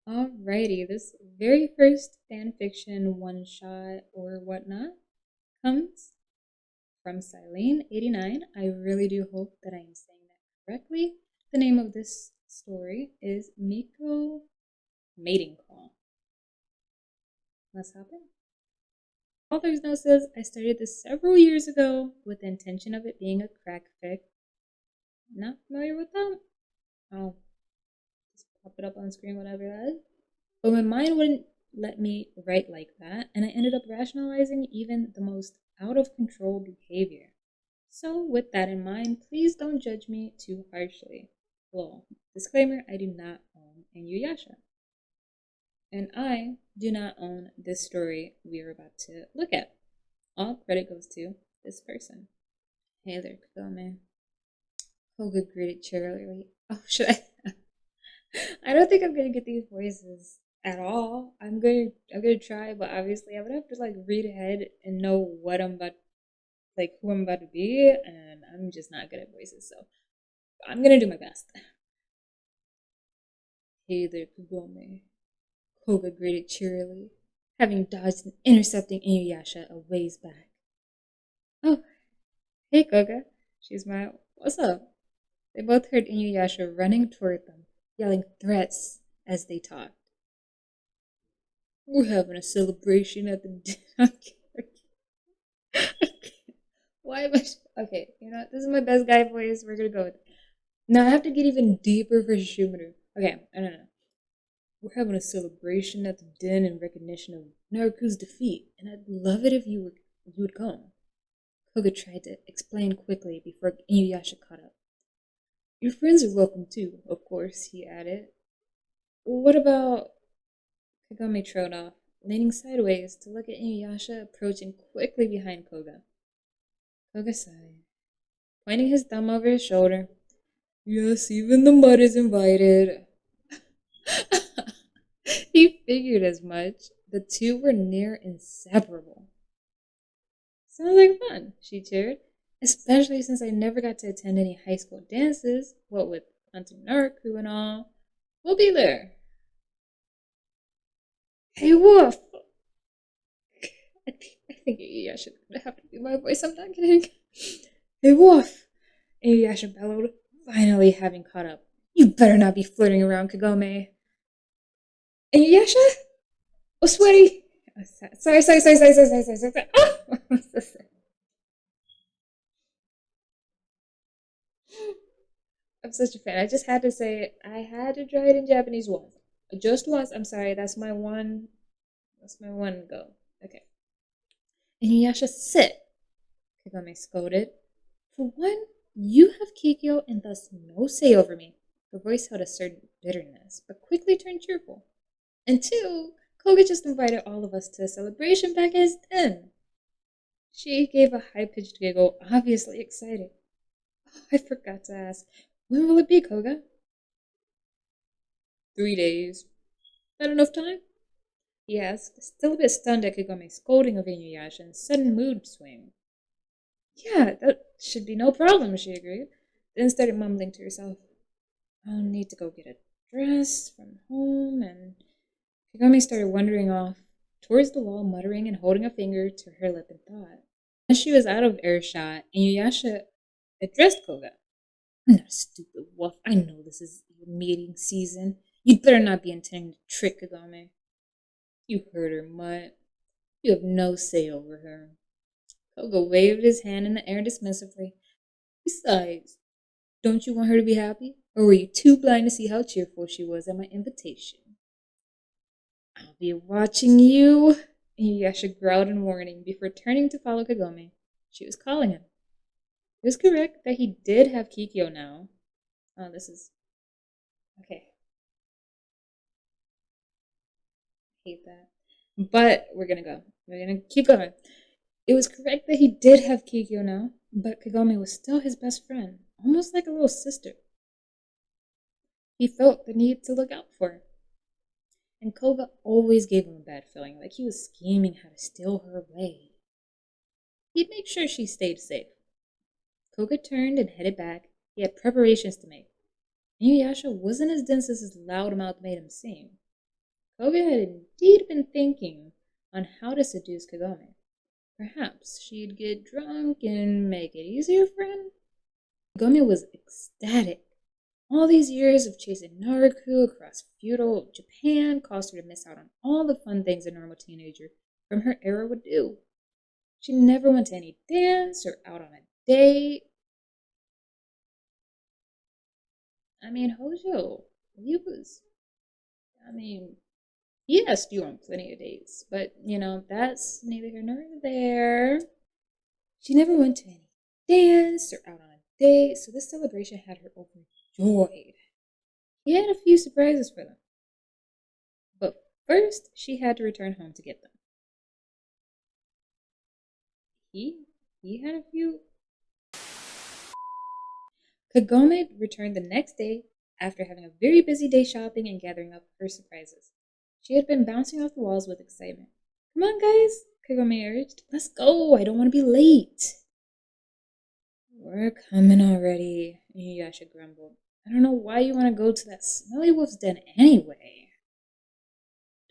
Alrighty, this very first fanfiction one shot or whatnot comes from Silene89. I really do hope that I am saying that correctly. The name of this story is Miko Mating Call. Let's hop in. Author's note says, I started this several years ago with the intention of it being a crack fic. Not familiar with that? I'll just pop it up on screen, whatever that is. But my mind wouldn't let me write like that, and I ended up rationalizing even the most out of control behavior. So, with that in mind, please don't judge me too harshly. Lol. Disclaimer, I do not own InuYasha. And I do not own this story we are about to look at. All credit goes to this person. Hey there, Kagome. Koga greeted cheerily. Oh, should I? I don't think I'm gonna get these voices at all. I'm gonna try, but obviously I would have to like read ahead and know what I'm about, like who I'm about to be, and I'm just not good at voices, so I'm gonna do my best. Hey there, Kagome. Koga greeted cheerily, having dodged and intercepting InuYasha a ways back. Oh, hey Koga, she smiled. What's up? They both heard InuYasha running toward them, yelling threats as they talked. We're having a celebration at the Why am I? Okay, you know, this is my best guy voice. We're gonna go with it. Now I have to get even deeper for Shumaru. Okay, I don't know. We're having a celebration at the den in recognition of Naruku's defeat, and I'd love it if you would come. Koga tried to explain quickly before InuYasha caught up. Your friends are welcome too, of course, he added. What about... Kagome trailed off, leaning sideways to look at InuYasha approaching quickly behind Koga. Koga sighed, pointing his thumb over his shoulder. Yes, even the mud is invited. He figured as much. The two were near inseparable. Sounds like fun, she cheered. Especially since I never got to attend any high school dances, what with hunting Naruku and all. We'll be there. Hey, Wolf! I think InuYasha should have to be my voice. I'm not kidding. Hey, Wolf! InuYasha bellowed, finally having caught up. You better not be flirting around, Kagome. InuYasha? Oh, sweaty! Oh, sorry. Oh, I'm so sorry. I'm such a fan. I just had to say it. I had to try it in Japanese once. Just once. I'm sorry. That's my one go. Okay. InuYasha, sit! Kagome scolded. For one, you have Kikyo and thus no say over me. Her voice held a certain bitterness, but quickly turned cheerful. And two, Koga just invited all of us to a celebration back at his den. She gave a high-pitched giggle, obviously excited. Oh, I forgot to ask, when will it be, Koga? 3 days. Not enough time? He asked, still a bit stunned at Kagome's scolding of InuYasha and sudden mood swing. Yeah, that should be no problem, she agreed, then started mumbling to herself. I'll need to go get a dress from home, and Kagome started wandering off towards the wall, muttering and holding a finger to her lip in thought. Once she was out of earshot, InuYasha addressed Koga. I'm not a stupid wolf. I know this is your mating season. You'd better not be intending to trick Kagome. You heard her, Mutt. You have no say over her. Koga waved his hand in the air dismissively. Besides, don't you want her to be happy? Or were you too blind to see how cheerful she was at my invitation? I'll be watching you, InuYasha growled in warning before turning to follow Kagome. She was calling him. It was correct that he did have Kikyo now. Oh, this is... okay. I hate that. But we're gonna go. We're gonna keep going. It was correct that he did have Kikyo now, but Kagome was still his best friend, almost like a little sister. He felt the need to look out for her. And Koga always gave him a bad feeling, like he was scheming how to steal her away. He'd make sure she stayed safe. Koga turned and headed back. He had preparations to make. InuYasha wasn't as dense as his loud mouth made him seem. Koga had indeed been thinking on how to seduce Kagome. Perhaps she'd get drunk and make it easier for him? Kagome was ecstatic. All these years of chasing Naruto across feudal Japan caused her to miss out on all the fun things a normal teenager from her era would do. She never went to any dance or out on a date. I mean, Hojo, he was, I mean, he asked you on plenty of dates, but, that's neither here nor there. She never went to any dance or out on a date, so this celebration had her overjoyed. He had a few surprises for them. But first, she had to return home to get them. He had a few. Kagome returned the next day after having a very busy day shopping and gathering up her surprises. She had been bouncing off the walls with excitement. Come on, guys, Kagome urged. Let's go. I don't want to be late. We're coming already, InuYasha grumbled. I don't know why you want to go to that smelly wolf's den anyway.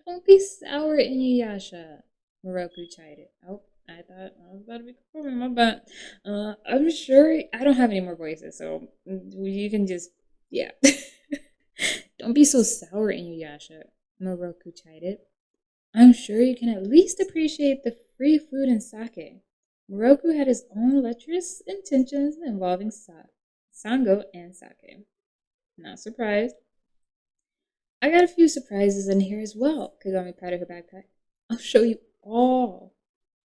Don't be sour, InuYasha, Moroku chided. Oh, I thought I was about to be performing my butt. I'm sure I don't have any more voices, so you can just, yeah. Don't be so sour, InuYasha, Moroku chided. I'm sure you can at least appreciate the free food and sake. Moroku had his own lecherous intentions involving Sango and sake. Not surprised. I got a few surprises in here as well, Kagome patted her backpack. I'll show you all.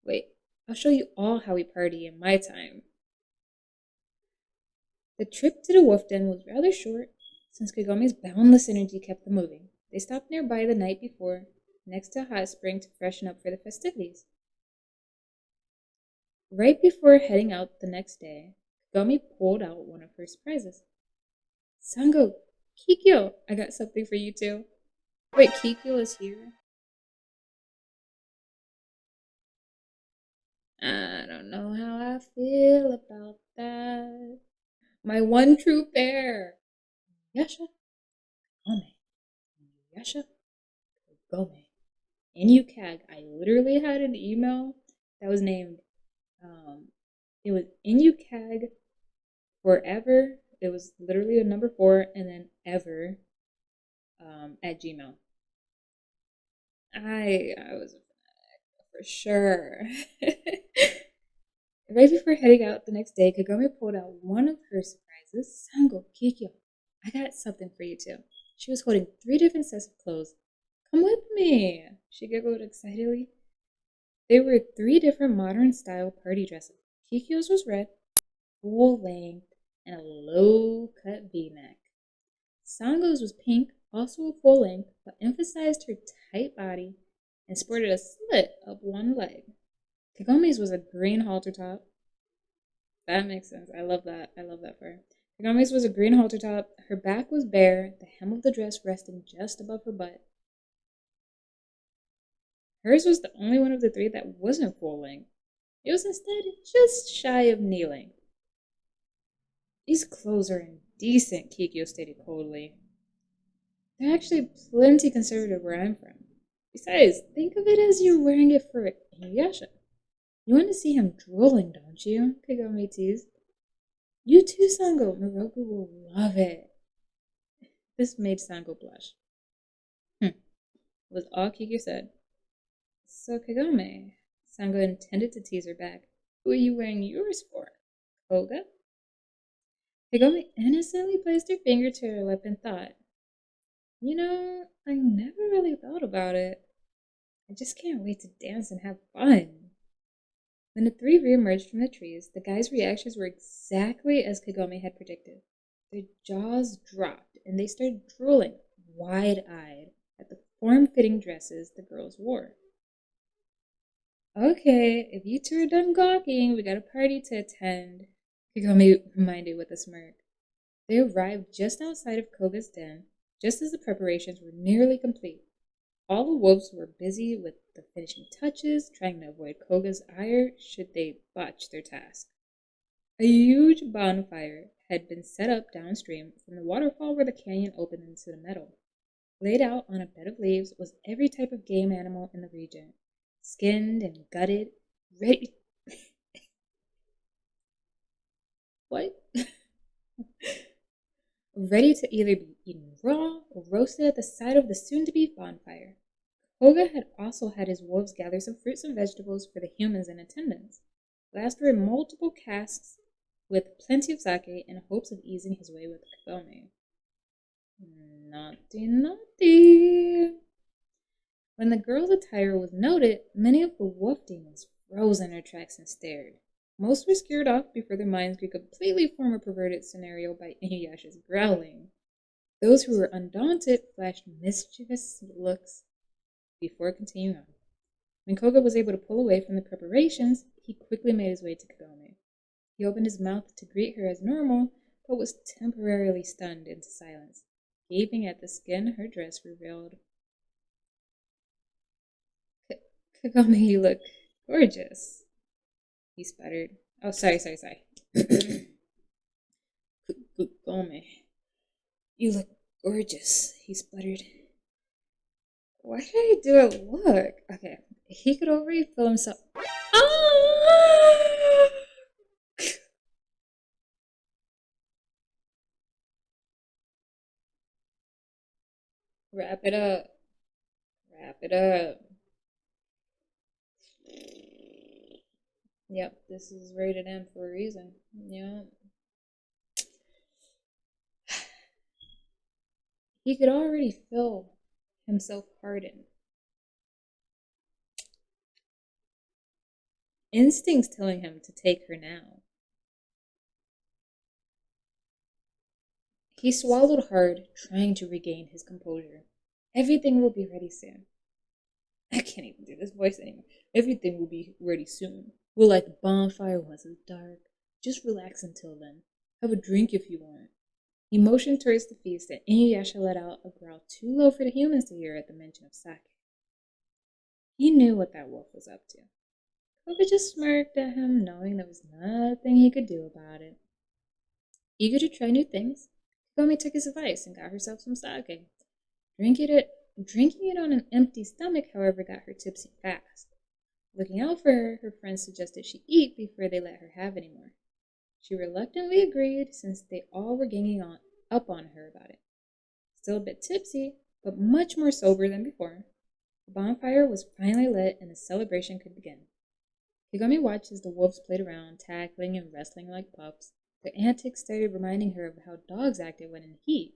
Wait, I'll show you all how we party in my time. The trip to the wolf den was rather short, since Kagome's boundless energy kept them moving. They stopped nearby the night before, next to a hot spring to freshen up for the festivities. Right before heading out the next day, Kagome pulled out one of her surprises. Sango, Kikyo, I got something for you too. Wait, Kikyo is here? I don't know how I feel about that. My one true pair. Yasha, Kagome. Yasha, Kagome. InuKag. I literally had an email that was named, it was InuKag forever. It was literally the number 4 and then ever at Gmail. I was for sure. Right before heading out the next day, Kagome pulled out one of her surprises. Sango, Kikyo, I got something for you too. She was holding 3 different sets of clothes. Come with me, she giggled excitedly. They were 3 different modern style party dresses. Kikyo's was red, full length, and a low cut V-neck. Sango's was pink, also full length, but emphasized her tight body and sported a slit up one leg. Kagome's was a green halter top. That makes sense. I love that. I love that for her. Kagome's was a green halter top. Her back was bare, the hem of the dress resting just above her butt. Hers was the only one of the 3 that wasn't full length. It was instead just shy of knee length. These clothes are indecent, Kikyo stated coldly. They're actually plenty conservative where I'm from. Besides, think of it as you're wearing it for InuYasha. You want to see him drooling, don't you? Kagome teased. You too, Sango. Moroku will love it. This made Sango blush. Was all Kikyo said. So, Kagome, Sango intended to tease her back. Who are you wearing yours for? Koga? Kagome innocently placed her finger to her lip and thought, I never really thought about it. I just can't wait to dance and have fun. When the 3 reemerged from the trees, the guys' reactions were exactly as Kagome had predicted. Their jaws dropped, and they started drooling, wide-eyed, at the form-fitting dresses the girls wore. Okay, if you 2 are done gawking, we got a party to attend, Kagome reminded with a smirk. They arrived just outside of Koga's den, just as the preparations were nearly complete. All the wolves were busy with the finishing touches, trying to avoid Koga's ire should they botch their task. A huge bonfire had been set up downstream from the waterfall where the canyon opened into the meadow. Laid out on a bed of leaves was every type of game animal in the region, skinned and gutted, ready. What? Ready to either be eaten raw or roasted at the side of the soon-to-be bonfire. Koga had also had his wolves gather some fruits and vegetables for the humans in attendance. Last were multiple casks with plenty of sake in hopes of easing his way with Kagome. Naughty, naughty. When the girl's attire was noted, many of the wolf demons froze in their tracks and stared. Most were scared off before their minds could completely form a perverted scenario by InuYasha's growling. Those who were undaunted flashed mischievous looks before continuing on. When Koga was able to pull away from the preparations, he quickly made his way to Kagome. He opened his mouth to greet her as normal, but was temporarily stunned into silence, gaping at the skin her dress revealed. Kagome, you look gorgeous, he sputtered. Oh, sorry. Kagome, you look gorgeous, he spluttered. Why did I do it look? Okay, he could already feel himself. Ah! Wrap it up. Wrap it up. Yep, this is rated M for a reason. Yep. He could already feel himself harden. Instincts telling him to take her now. He swallowed hard, trying to regain his composure. Everything will be ready soon. I can't even do this voice anymore. Everything will be ready soon. We'll light the bonfire once it's dark. Just relax until then. Have a drink if you want. He motioned towards the feast, and InuYasha let out a growl too low for the humans to hear at the mention of sake. He knew what that wolf was up to. Koga just smirked at him, knowing there was nothing he could do about it. Eager to try new things, Kagome took his advice and got herself some sake. Drinking it on an empty stomach, however, got her tipsy fast. Looking out for her, her friends suggested she eat before they let her have any more. She reluctantly agreed, since they all were ganging up on her about it. Still a bit tipsy, but much more sober than before, the bonfire was finally lit and the celebration could begin. Kagome watched as the wolves played around, tackling and wrestling like pups. Their antics started reminding her of how dogs acted when in heat.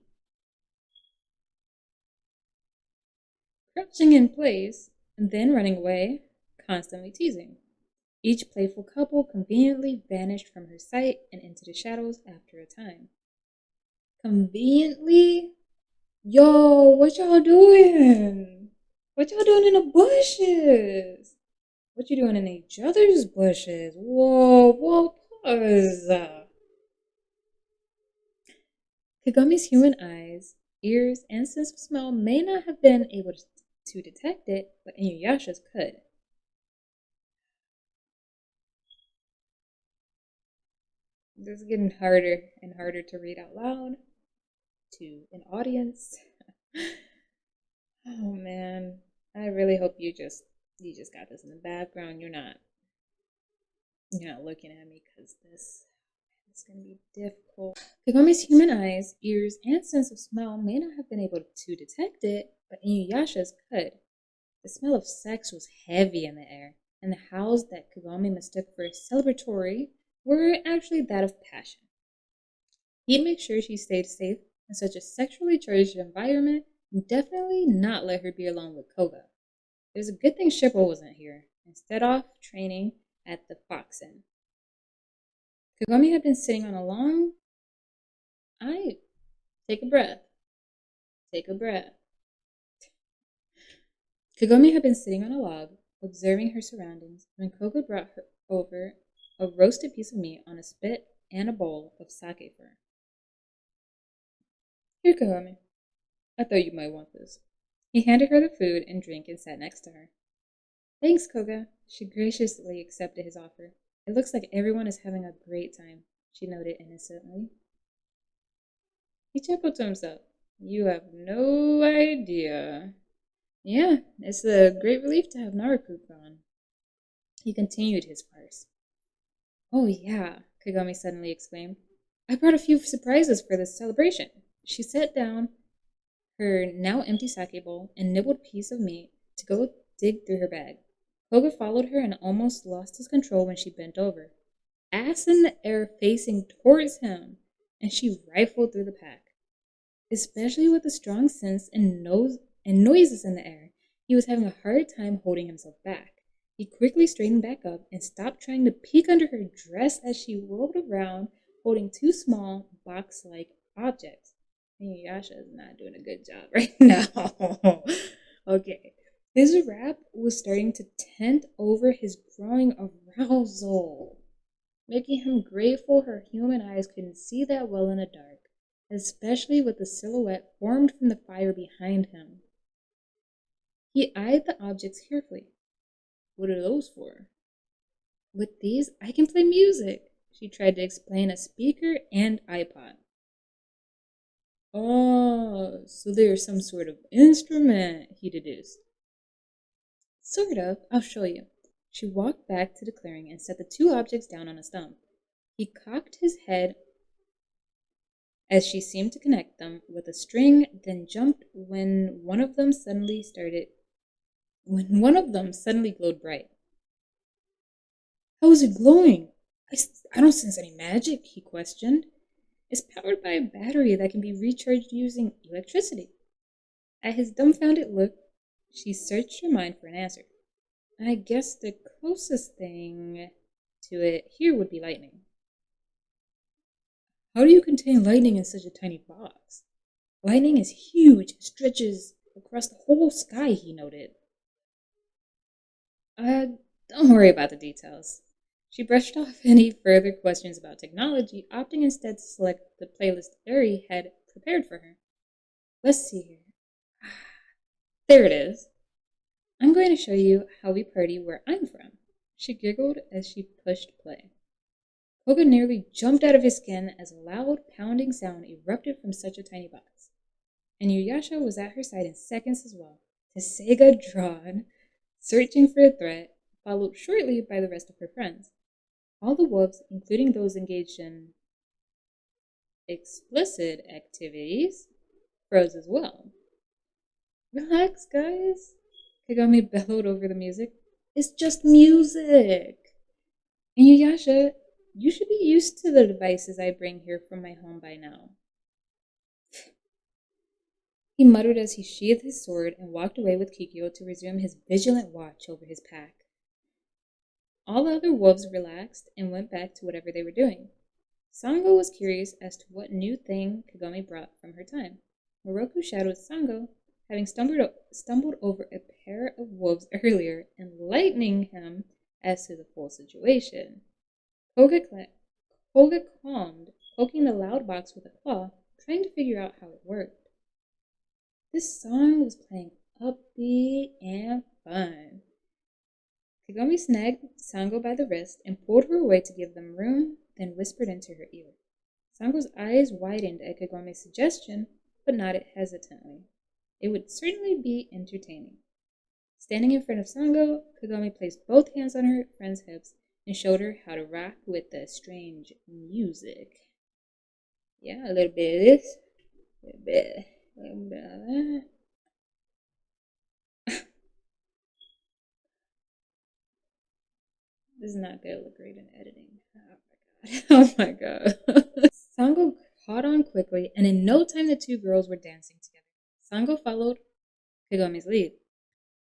Crouching in place, and then running away, constantly teasing. Each playful couple conveniently vanished from her sight and into the shadows after a time. Conveniently? Yo, what y'all doing? What y'all doing in the bushes? What you doing in each other's bushes? Whoa, pause. Kagome's human eyes, ears, and sense of smell may not have been able to detect it, but InuYasha's could. This is getting harder and harder to read out loud to an audience. Oh man, I really hope you just got this in the background. You're not looking at me, because this is gonna be difficult. Kagome's human eyes, ears, and sense of smell may not have been able to detect it, but InuYasha's could. The smell of sex was heavy in the air, and the howls that Kagome mistook for celebratory were actually that of passion. He'd make sure she stayed safe in such a sexually charged environment, and definitely not let her be alone with Koga. It was a good thing Shippo wasn't here, instead off training at the Fox Inn. Kagome had been sitting on a long... Take a breath. Take a breath. Kagome had been sitting on a log, observing her surroundings, when Koga brought her over a roasted piece of meat on a spit and a bowl of sake for her. Here, Kagome. I thought you might want this. He handed her the food and drink and sat next to her. Thanks, Koga. She graciously accepted his offer. It looks like everyone is having a great time, she noted innocently. He chuckled to himself. You have no idea. Yeah, it's a great relief to have Naruto gone. He continued his farce. Oh, yeah, Kagami suddenly exclaimed. I brought a few surprises for this celebration. She set down her now empty sake bowl and nibbled a piece of meat to go dig through her bag. Koga followed her and almost lost his control when she bent over, ass in the air facing towards him, and she rifled through the pack. Especially with the strong scents and noises in the air, he was having a hard time holding himself back. He quickly straightened back up and stopped trying to peek under her dress as she whirled around, holding two small, box-like objects. InuYasha is not doing a good job right now. Okay. His wrap was starting to tent over his growing arousal, making him grateful her human eyes couldn't see that well in the dark, especially with the silhouette formed from the fire behind him. He eyed the objects carefully. What are those for? With these, I can play music. She tried to explain a speaker and iPod. Oh, so they are some sort of instrument, he deduced. Sort of, I'll show you. She walked back to the clearing and set the two objects down on a stump. He cocked his head as she seemed to connect them with a string, then jumped when one of them suddenly glowed bright. How is it glowing? I don't sense any magic, he questioned. It's powered by a battery that can be recharged using electricity. At his dumbfounded look, she searched her mind for an answer. I guess the closest thing to it here would be lightning. How do you contain lightning in such a tiny box? Lightning is huge and stretches across the whole sky, he noted. Don't worry about the details. She brushed off any further questions about technology, opting instead to select the playlist Ari had prepared for her. Let's see here. There it is. I'm going to show you how we party where I'm from. She giggled as she pushed play. Koga nearly jumped out of his skin as a loud, pounding sound erupted from such a tiny box. And InuYasha was at her side in seconds as well. Sega drawn, searching for a threat, followed shortly by the rest of her friends. All the wolves, including those engaged in explicit activities, froze as well. Relax, guys, Kagami bellowed over the music. It's just music. InuYasha, you should be used to the devices I bring here from my home by now. He muttered as he sheathed his sword and walked away with Kikyo to resume his vigilant watch over his pack. All the other wolves relaxed and went back to whatever they were doing. Sango was curious as to what new thing Kagami brought from her time. Moroku shadowed Sango, having stumbled over a pair of wolves earlier, enlightening him as to the full situation. Koga calmed, poking the loud box with a claw, trying to figure out how it worked. This song was playing upbeat and fun. Kagami snagged Sango by the wrist and pulled her away to give them room, then whispered into her ear. Sango's eyes widened at Kagami's suggestion, but nodded hesitantly. It would certainly be entertaining. Standing in front of Sango, Kagami placed both hands on her friend's hips and showed her how to rock with the strange music. Yeah, a little bit of this, a little bit of that. This is not going to look great in editing. Oh my god. Sango caught on quickly, and in no time the two girls were dancing together. Sango followed Kagami's lead.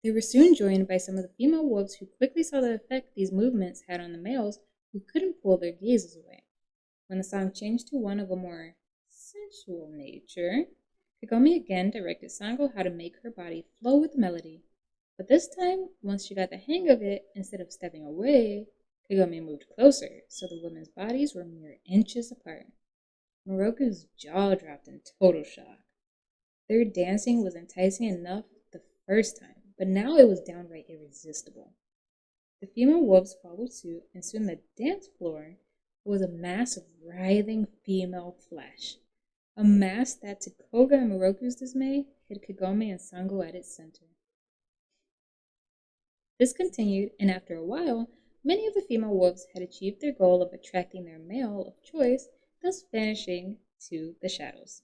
They were soon joined by some of the female wolves who quickly saw the effect these movements had on the males who couldn't pull their gazes away. When the song changed to one of a more sensual nature, Kagami again directed Sango how to make her body flow with the melody. But this time, once she got the hang of it, instead of stepping away, Kagami moved closer, so the women's bodies were mere inches apart. Moroku's jaw dropped in total shock. Their dancing was enticing enough the first time, but now it was downright irresistible. The female wolves followed suit, and soon the dance floor was a mass of writhing female flesh. a mass that, to Koga and Moroku's dismay, had Kagome and Sango at its center. This continued, and after a while, many of the female wolves had achieved their goal of attracting their male of choice, thus vanishing to the shadows.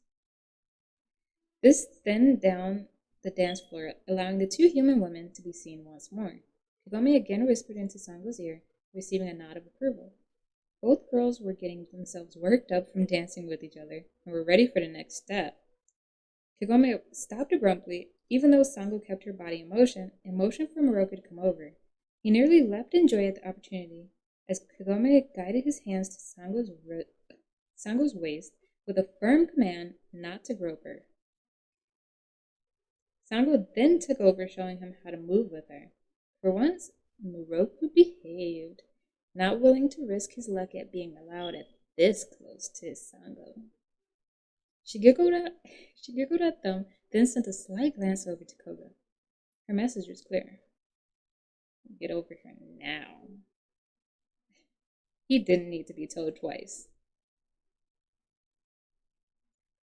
This thinned down the dance floor, allowing the two human women to be seen once more. Kagome again whispered into Sango's ear, receiving a nod of approval. Both girls were getting themselves worked up from dancing with each other and were ready for the next step. Kagome stopped abruptly, even though Sango kept her body in motion and motioned for Moroku to come over. He nearly leapt in joy at the opportunity as Kagome guided his hands to Sango's waist with a firm command not to grope her. Sango then took over, showing him how to move with her. For once, Moroku behaved, not willing to risk his luck at being allowed at this close to Sango. She giggled at them, then sent a slight glance over to Koga. Her message was clear. Get over here now. He didn't need to be told twice.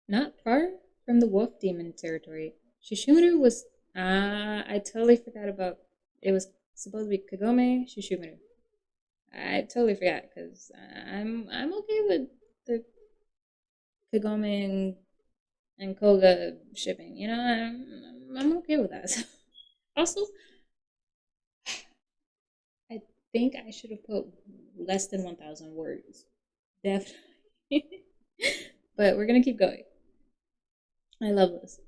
Not far from the wolf demon territory, Shishimaru was... I totally forgot about... It was supposed to be Kagome Shishimaru. I totally forgot, because I'm okay with the Kagome and Koga shipping. You know, I'm okay with that. Also, I think I should have put less than 1,000 words. Definitely. But we're going to keep going. I love this.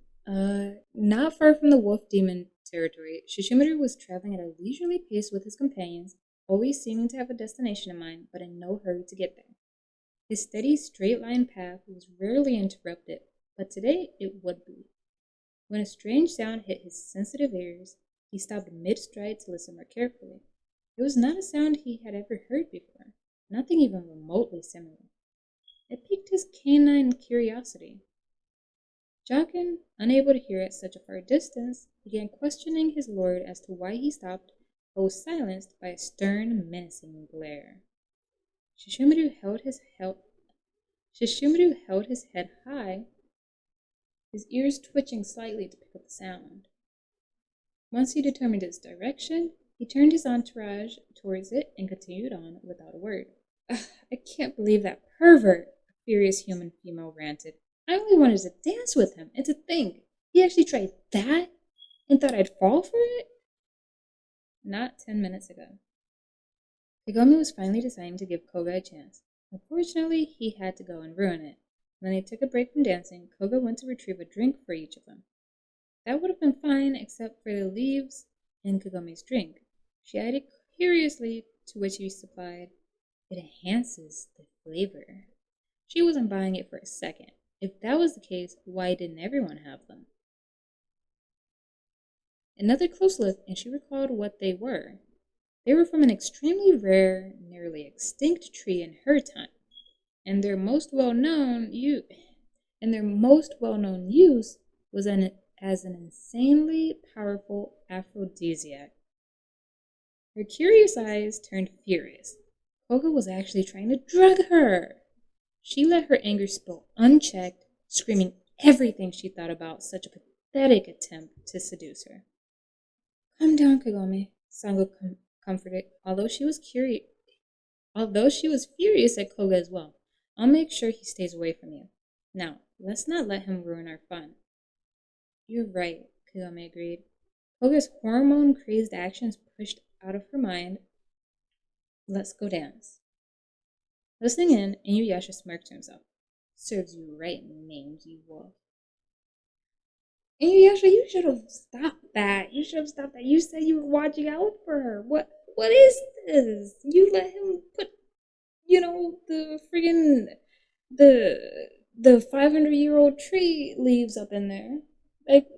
Not far from the wolf demon territory, Shishimaru was traveling at a leisurely pace with his companions, always seeming to have a destination in mind, but in no hurry to get there. His steady, straight-line path was rarely interrupted, but today it would be. When a strange sound hit his sensitive ears, he stopped mid-stride to listen more carefully. It was not a sound he had ever heard before, nothing even remotely similar. It piqued his canine curiosity. Jockin, unable to hear at such a far distance, began questioning his lord as to why he stopped, but was silenced by a stern, menacing glare. Shishimaru held his head high, his ears twitching slightly to pick up the sound. Once he determined its direction, he turned his entourage towards it and continued on without a word. I can't believe that pervert, a furious human female ranted. I only wanted to dance with him, and to think he actually tried that and thought I'd fall for it? Not 10 minutes ago. Kagome was finally deciding to give Koga a chance. Unfortunately, he had to go and ruin it. When they took a break from dancing, Koga went to retrieve a drink for each of them. That would have been fine except for the leaves in Kagome's drink. She eyed it curiously, to which he supplied, "It enhances the flavor." She wasn't buying it for a second. If that was the case, why didn't everyone have them? Another close look, and she recalled what they were. They were from an extremely rare, nearly extinct tree in her time, and their most well-known use was as an insanely powerful aphrodisiac. Her curious eyes turned furious. Koga was actually trying to drug her. She let her anger spill unchecked, screaming everything she thought about such a pathetic attempt to seduce her. "Calm down, Kagome," Sango comforted, although she was furious at Koga as well. "I'll make sure he stays away from you. Now, let's not let him ruin our fun." "You're right," Kagome agreed. Koga's hormone-crazed actions pushed out of her mind. "Let's go dance." Listening in, InuYasha smirked to himself. "Serves you right, mangy wolf." InuYasha, you should have stopped that. You said you were watching out for her. What is this? You let him put, the friggin' the 500-year-old tree leaves up in there. Like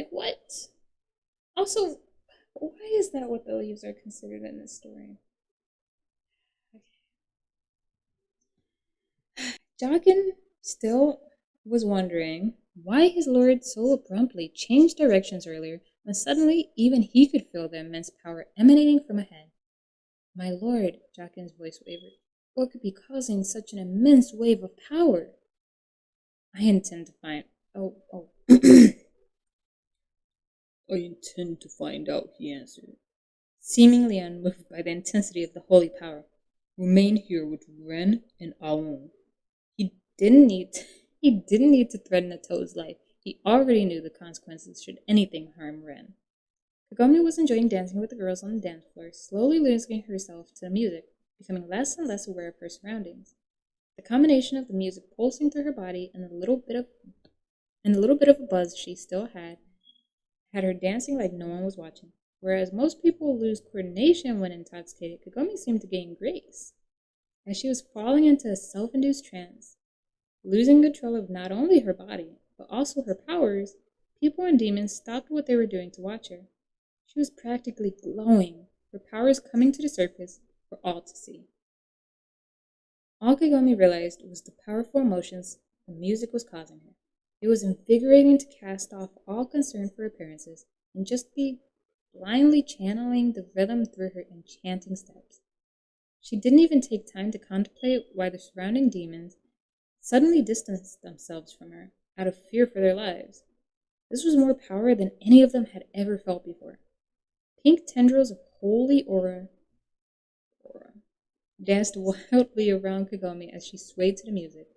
what? Also, why is that what the leaves are considered in this story? Jockin still was wondering why his lord so abruptly changed directions earlier when suddenly even he could feel the immense power emanating from ahead. "My lord," Jockin's voice wavered. What could be causing such an immense wave of power? I intend to find. Oh. I intend to find out, he answered, seemingly unmoved by the intensity of the holy power. Remain here with Ren and Aon. He didn't need to, he didn't need to threaten a toad's life. He already knew the consequences should anything harm Ren. Kagome was enjoying dancing with the girls on the dance floor, slowly losing herself to the music, becoming less and less aware of her surroundings. The combination of the music pulsing through her body and the little bit of a buzz she still had her dancing like no one was watching. Whereas most people lose coordination when intoxicated, Kagome seemed to gain grace. As she was falling into a self-induced trance, losing control of not only her body, but also her powers, people and demons stopped what they were doing to watch her. She was practically glowing, her powers coming to the surface for all to see. All Kagome realized was the powerful emotions the music was causing her. It was invigorating to cast off all concern for appearances and just be blindly channeling the rhythm through her enchanting steps. She didn't even take time to contemplate why the surrounding demons suddenly distanced themselves from her out of fear for their lives. This was more power than any of them had ever felt before. Pink tendrils of holy aura danced wildly around Kagome as she swayed to the music.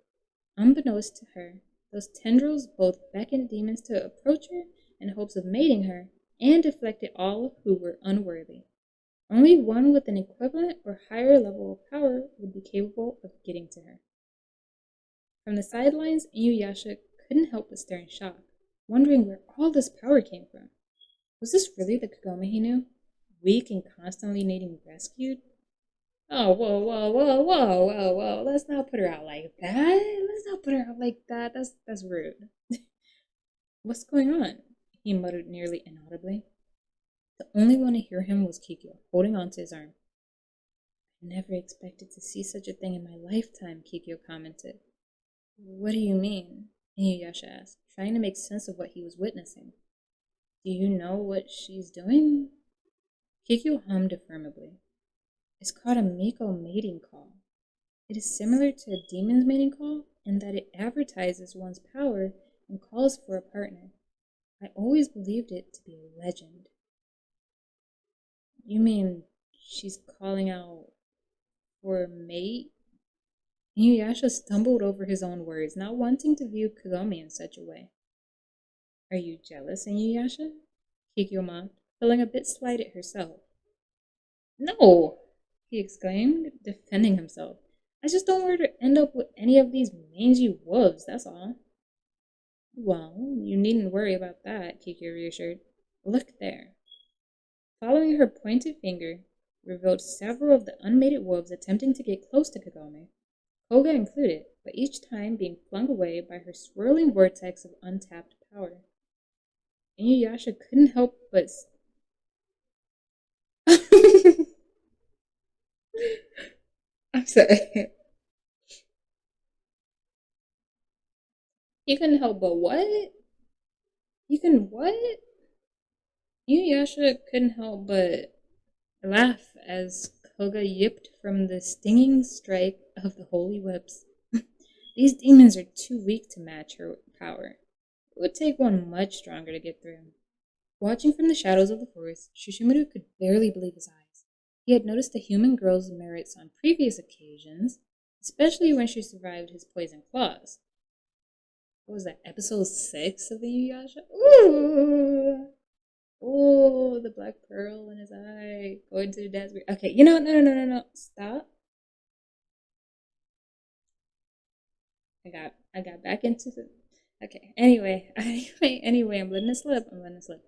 Unbeknownst to her, those tendrils both beckoned demons to approach her in hopes of mating her and deflected all who were unworthy. Only one with an equivalent or higher level of power would be capable of getting to her. From the sidelines, InuYasha couldn't help but stare in shock, wondering where all this power came from. Was this really the Kagome he knew? Weak and constantly needing rescued? Oh, whoa. Let's not put her out like that. That's rude. What's going on? He muttered nearly inaudibly. The only one to hear him was Kikyo, holding onto his arm. I never expected to see such a thing in my lifetime, Kikyo commented. What do you mean? InuYasha asked, trying to make sense of what he was witnessing. Do you know what she's doing? Kikyo hummed affirmably. It's called a Miko mating call. It is similar to a demon's mating call in that it advertises one's power and calls for a partner. I always believed it to be a legend. You mean she's calling out for a mate? InuYasha stumbled over his own words, not wanting to view Kagome in such a way. Are you jealous, InuYasha? Kikyo mocked, feeling a bit slighted herself. No, he exclaimed, defending himself. I just don't want her to end up with any of these mangy wolves, that's all. Well, you needn't worry about that, Kikyo reassured. Look there. Following her pointed finger, revealed several of the unmated wolves attempting to get close to Kagome, Koga included, but each time being flung away by her swirling vortex of untapped power. InuYasha couldn't help but I'm sorry. You couldn't help but what? You can what? InuYasha couldn't help but laugh as Koga yipped from the stinging strike of the holy whips. These demons are too weak to match her power. It would take one much stronger to get through. Watching from the shadows of the forest, Shishimaru could barely believe his eyes. He had noticed the human girl's merits on previous occasions, especially when she survived his poison claws. What was that, episode 6 of the InuYasha? Ooh! Oh, the black pearl in his eye. Going to the dad's grave. Okay, you know what? No. Stop. I got back into the okay. Anyway, I'm letting it slip.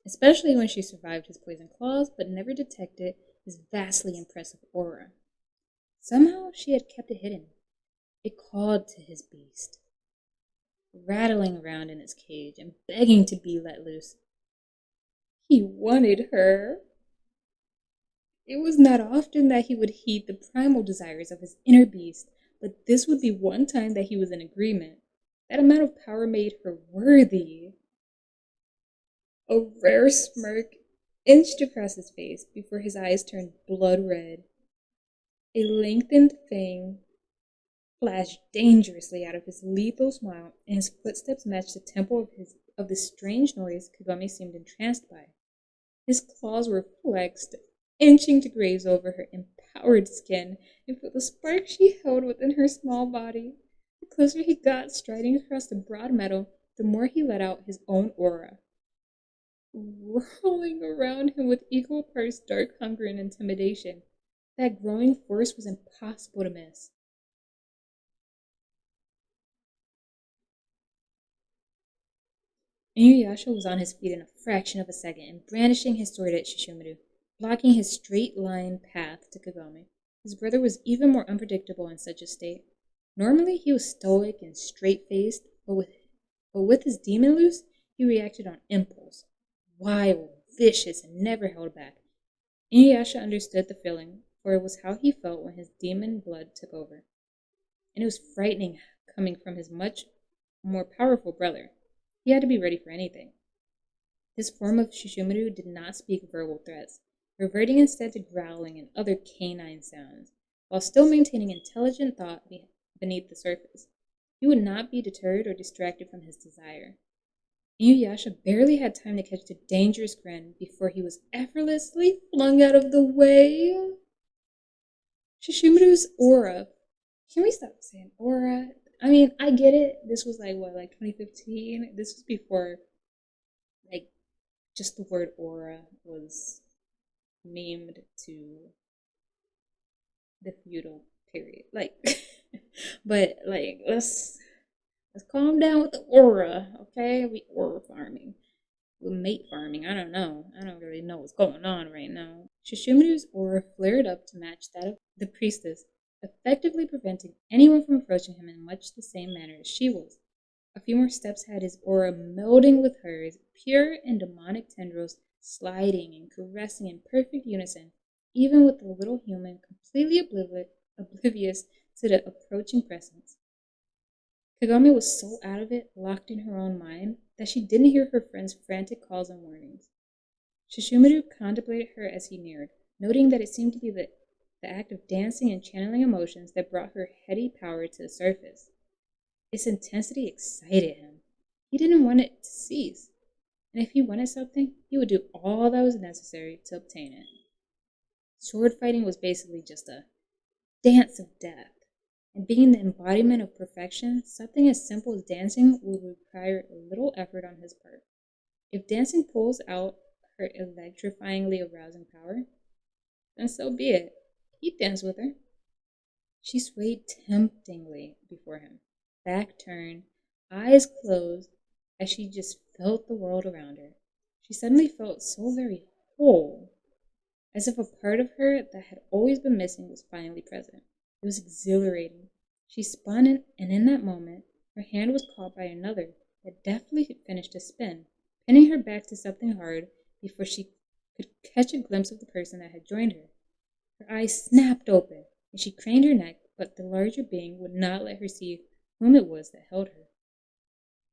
Especially when she survived his poison claws, but never detected his vastly impressive aura. Somehow she had kept it hidden. It called to his beast, rattling around in its cage and begging to be let loose. He wanted her. It was not often that he would heed the primal desires of his inner beast, but this would be one time that he was in agreement. That amount of power made her worthy. A rare smirk inched across his face before his eyes turned blood red. A lengthened fang flashed dangerously out of his lethal smile, and his footsteps matched the tempo of the strange noise Kagami seemed entranced by. His claws were flexed, inching to graze over her empowered skin and feel the spark she held within her small body. The closer he got, striding across the broad meadow, the more he let out his own aura, rolling around him with equal parts dark hunger and intimidation. That growing force was impossible to miss. InuYasha was on his feet in a fraction of a second and brandishing his sword at Shishimaru, blocking his straight-line path to Kagami. His brother was even more unpredictable in such a state. Normally he was stoic and straight-faced, but with his demon loose, he reacted on impulse. Wild, vicious, and never held back. InuYasha understood the feeling, for it was how he felt when his demon blood took over. And it was frightening coming from his much more powerful brother. He had to be ready for anything. This form of Shishimaru did not speak verbal threats, reverting instead to growling and other canine sounds, while still maintaining intelligent thought beneath the surface. He would not be deterred or distracted from his desire. InuYasha barely had time to catch the dangerous grin before he was effortlessly flung out of the way. Shishimaru's aura. Can we stop saying aura? I mean, I get it. This was like 2015? This was before, like, just the word aura was memed to the feudal period. Like, but like, let's calm down with the aura, okay? We aura farming. We're mate farming. I don't know. I don't really know what's going on right now. Shishimaru's aura flared up to match that of the priestess, effectively preventing anyone from approaching him in much the same manner as she was. A few more steps had his aura melding with hers, pure and demonic tendrils sliding and caressing in perfect unison, even with the little human completely oblivious to the approaching presence. Kagami was so out of it, locked in her own mind, that she didn't hear her friend's frantic calls and warnings. Shishimaru contemplated her as he neared, noting that it seemed to be the act of dancing and channeling emotions that brought her heady power to the surface. Its intensity excited him. He didn't want it to cease, and if he wanted something, he would do all that was necessary to obtain it. Sword fighting was basically just a dance of death, and being the embodiment of perfection, something as simple as dancing would require little effort on his part. If dancing pulls out her electrifyingly arousing power, then so be it. He'd dance with her. She swayed temptingly before him, back turned, eyes closed, as she just felt the world around her. She suddenly felt so very whole, as if a part of her that had always been missing was finally present. It was exhilarating. She spun, and in that moment, her hand was caught by another that deftly finished a spin, pinning her back to something hard before she could catch a glimpse of the person that had joined her. Her eyes snapped open, and she craned her neck, but the larger being would not let her see whom it was that held her.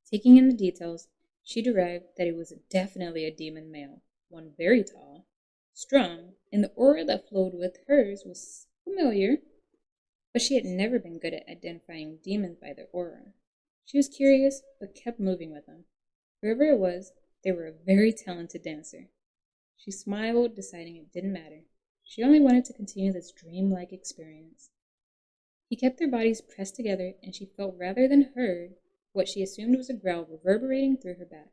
Taking in the details, she derived that it was definitely a demon male, one very tall, strong, and the aura that flowed with hers was familiar, but she had never been good at identifying demons by their aura. She was curious, but kept moving with them. Whoever it was, they were a very talented dancer. She smiled, deciding it didn't matter. She only wanted to continue this dreamlike experience. He kept their bodies pressed together, and she felt rather than heard what she assumed was a growl reverberating through her back.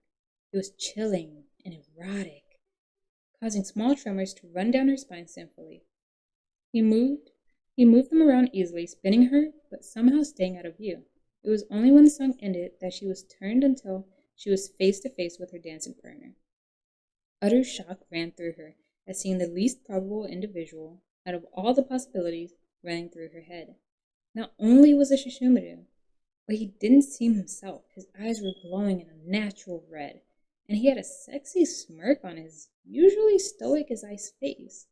It was chilling and erotic, causing small tremors to run down her spine sinfully. He moved them around easily, spinning her, but somehow staying out of view. It was only when the song ended that she was turned until she was face to face with her dancing partner. Utter shock ran through her at seeing the least probable individual out of all the possibilities running through her head. Not only was it Shishimaru, but he didn't seem himself. His eyes were glowing in a natural red, and he had a sexy smirk on his usually stoic as ice face.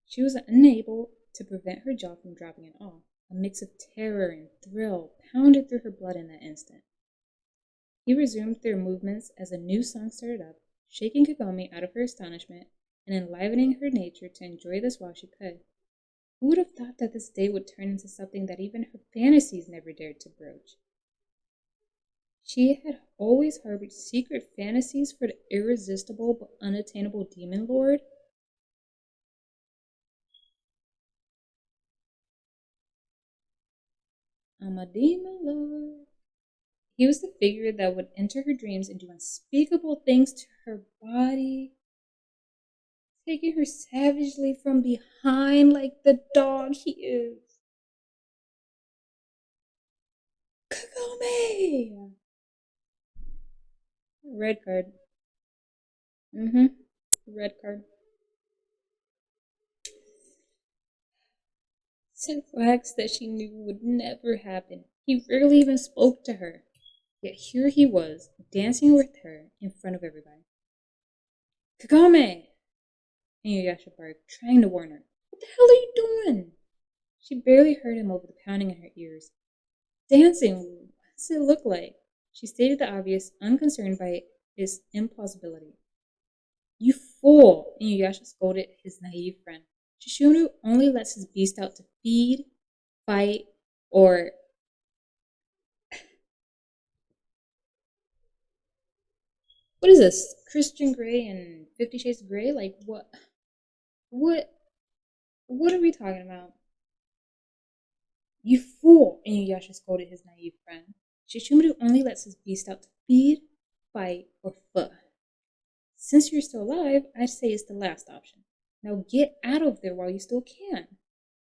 She was unable to prevent her jaw from dropping in awe. A mix of terror and thrill pounded through her blood in that instant. He resumed their movements as a new song started up, shaking Kagami out of her astonishment and enlivening her nature to enjoy this while she could. Who would have thought that this day would turn into something that even her fantasies never dared to broach? She had always harbored secret fantasies for the irresistible but unattainable demon lord. I'm a demon lord. He was the figure that would enter her dreams and do unspeakable things to her body, taking her savagely from behind like the dog he is. Kagome! Red card. Red card. Set flags that she knew would never happen. He rarely even spoke to her. Yet here he was, dancing with her in front of everybody. Kagome! InuYasha barked, trying to warn her. What the hell are you doing? She barely heard him over the pounding in her ears. Dancing, what does it look like? She stated the obvious, unconcerned by its implausibility. You fool! InuYasha scolded his naive friend. Shishunu only lets his beast out to feed, fight, or... What is this? Christian Grey and 50 Shades of Grey? Like, what? What? What are we talking about? You fool! InuYasha scolded his naive friend. Shishimaru only lets his beast out to feed, fight, or fuck. Since you're still alive, I'd say it's the last option. Now get out of there while you still can.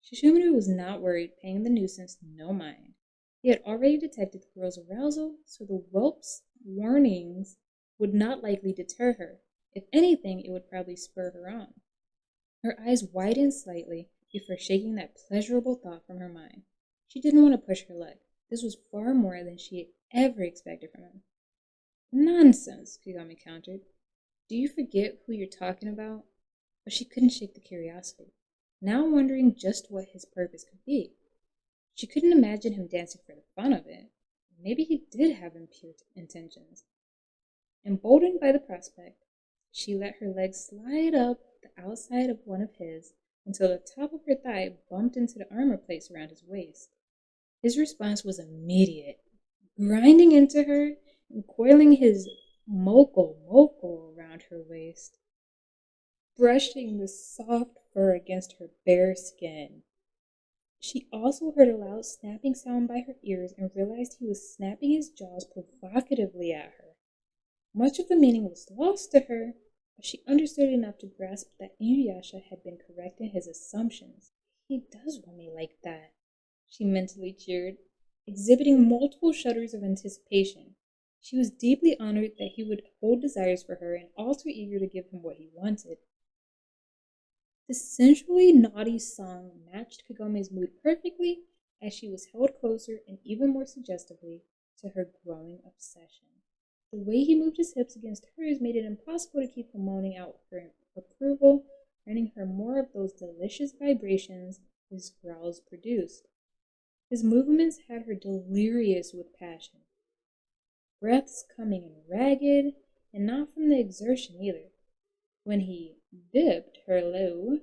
Shishimaru was not worried, paying the nuisance no mind. He had already detected the girl's arousal, so the whelp's warnings would not likely deter her. If anything, it would probably spur her on. Her eyes widened slightly before shaking that pleasurable thought from her mind. She didn't want to push her luck. This was far more than she had ever expected from him. Nonsense, Kagami countered. Do you forget who you're talking about? But she couldn't shake the curiosity, now wondering just what his purpose could be. She couldn't imagine him dancing for the fun of it. Maybe he did have impure intentions. Emboldened by the prospect, she let her legs slide up the outside of one of his until the top of her thigh bumped into the armor plates around his waist. His response was immediate, grinding into her and coiling his moko around her waist, brushing the soft fur against her bare skin. She also heard a loud snapping sound by her ears and realized he was snapping his jaws provocatively at her. Much of the meaning was lost to her, but she understood enough to grasp that InuYasha had been correct in his assumptions. He does want me like that, she mentally cheered, exhibiting multiple shudders of anticipation. She was deeply honored that he would hold desires for her and also eager to give him what he wanted. The sensually naughty song matched Kagome's mood perfectly as she was held closer and even more suggestively to her growing obsession. The way he moved his hips against hers made it impossible to keep from moaning out her approval, earning her more of those delicious vibrations his growls produced. His movements had her delirious with passion, breaths coming in ragged, and not from the exertion either. When he dipped her low,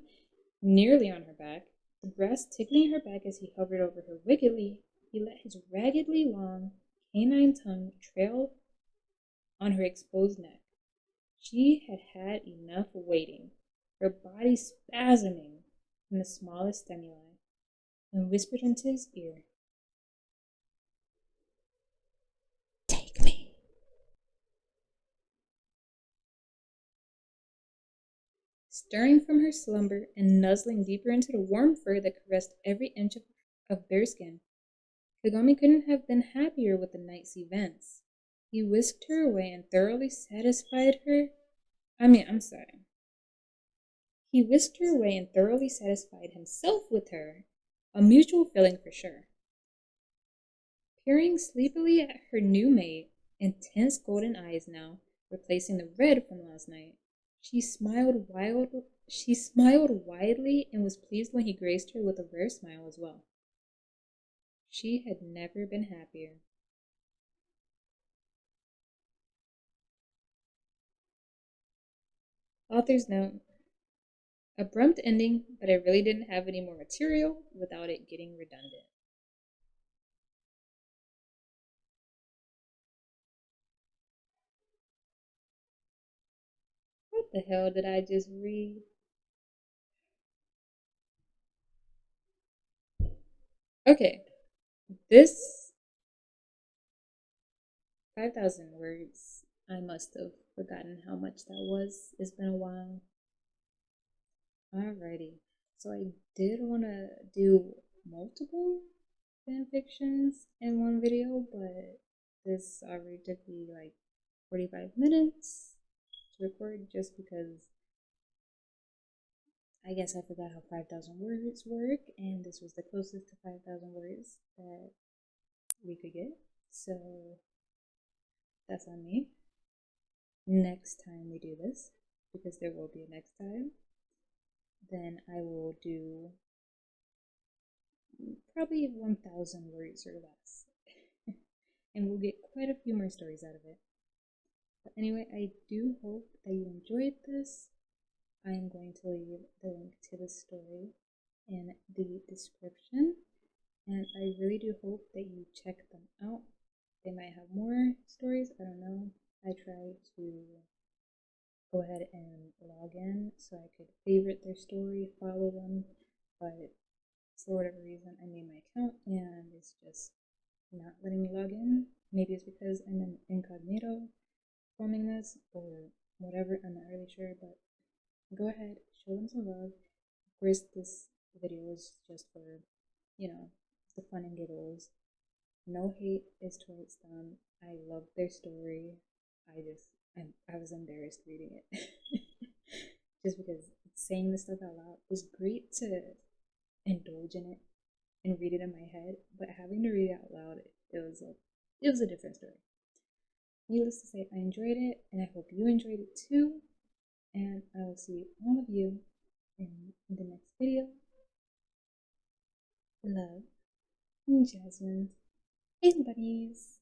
nearly on her back, the grass tickling her back as he hovered over her wickedly, he let his raggedly long canine tongue trail on her exposed neck. She had had enough waiting, her body spasming from the smallest stimuli, and whispered into his ear, "Take me." Stirring from her slumber and nuzzling deeper into the warm fur that caressed every inch of bare skin, Kagami couldn't have been happier with the night's events. He whisked her away and thoroughly satisfied her. He whisked her away and thoroughly satisfied himself with her, a mutual feeling for sure. Peering sleepily at her new mate, intense golden eyes now replacing the red from last night, she smiled widely and was pleased when he graced her with a rare smile as well. She had never been happier. Author's note: Abrupt ending, but I really didn't have any more material without it getting redundant. What the hell did I just read? Okay, this 5,000 words, I must have forgotten how much that was. It's been a while. Alrighty, so I did want to do multiple fan fictions in one video, but this already took me like 45 minutes to record just because I guess I forgot how 5,000 words work, and this was the closest to 5,000 words that we could get. So that's on me. Next time we do this, because there will be a next time, then I will do probably 1,000 words or less. And we'll get quite a few more stories out of it. But anyway, I do hope that you enjoyed this. I am going to leave the link to the story in the description, and I really do hope that you check them out. They might have more stories, I don't know. I tried to go ahead and log in so I could favorite their story, follow them, but for whatever reason I made my account and it's just not letting me log in. Maybe it's because I'm in incognito filming this or whatever, I'm not really sure, but go ahead, show them some love. Of course, this video is just for, the fun and giggles. No hate is towards them. I love their story. I was embarrassed reading it. Just because saying this stuff out loud was great to indulge in it and read it in my head, but having to read it out loud, it was a different story. Needless to say, I enjoyed it, and I hope you enjoyed it too. And I will see all of you in the next video. Love, Jasmine, and buddies.